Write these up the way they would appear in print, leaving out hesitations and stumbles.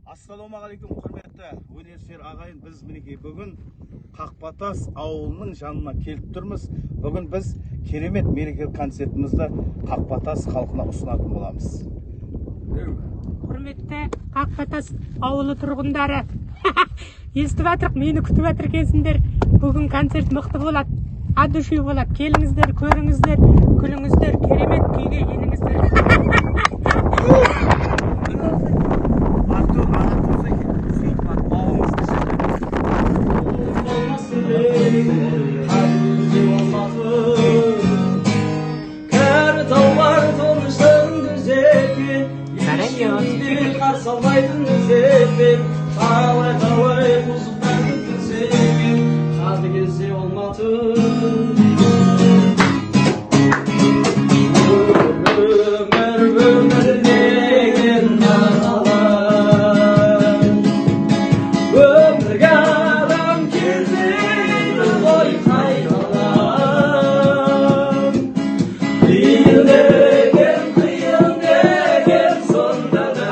Ассалаумағалейкум құрметті өнерсүйер ағайын, біз мінекей бүгін Қақпатас ауылының жанына келіп тұрмыз. Бүгін біз керемет мерекелік концертімізді Қақпатас халқына ұсынатын боламыз. Құрметті Қақпатас ауылы тұрғындары, естіп жатырық, мені күтіп жатыр екенсіңдер. Бүгін концерт мықты болады, от души болады. Келіңіздер, көріңіздер, күліңіздер, керемет күйге еніңіздер. Salvaydın zevk, tavay buzuklardın zevk, hadi gezi olmadı. Ömer degen dağlar, ömürge adam kirdir oy kaynalar. Kıyın degen sonda da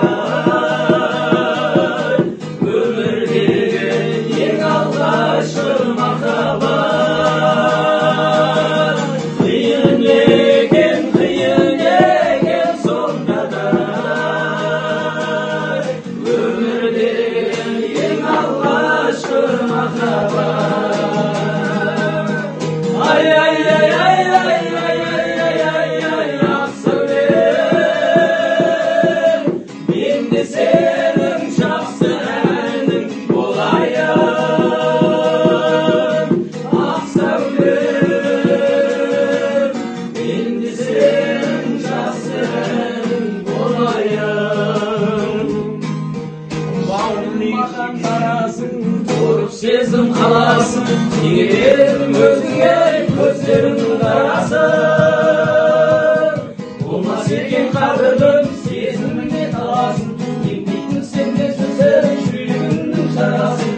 Sezim kalasın, yerim özüne, gözlerim karasın. Olmaz erken kadırdım, sezimine kalasın. Yemdiktin sen de sözlerin, şüyümünün şarasın.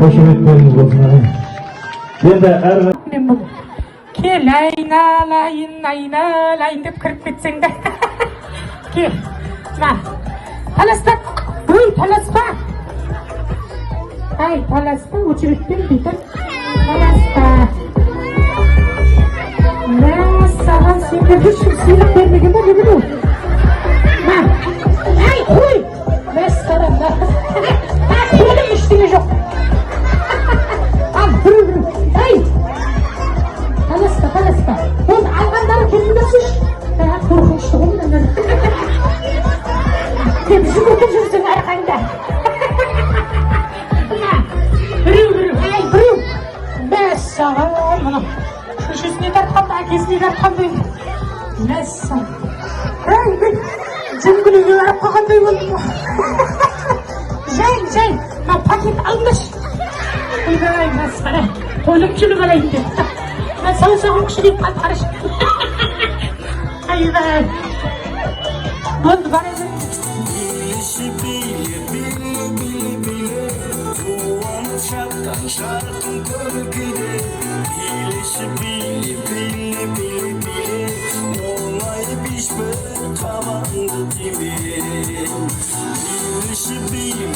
Hoşumetleriniz olsun. Енді әрі Мен бұл кел айналайын деп кіріп кетсең де. Кел, таласпа, таласпа. Таласпа, очередьпен бүйтіп таласпа. Саған сендерге үшін сыйлық бермеген ба, не білу? Қой, мәссарам. Көлім ештеңе жоқ. Таласпа. Ол алғандары келіңдерсіз. Қорқынышты қолынан. Біздің өтіп жүрсің арқаңда. Біреу. Мәссаған. Шешесіне тартқанда, әкесіне тартқандай. Мәссаған. Жөңгілеге барып қалғандай болдым. Жай. Пакет алыңдаршы. Ойбай, мәссаған. Тойлып жүріп алайын деп. Мен саусағым күшірейіп қалып қарашы. Айбай. Болды бар еді. Şarkın körgüde, iyileşi bili, olaydı pişme tabandı gibi. İyileşi bili,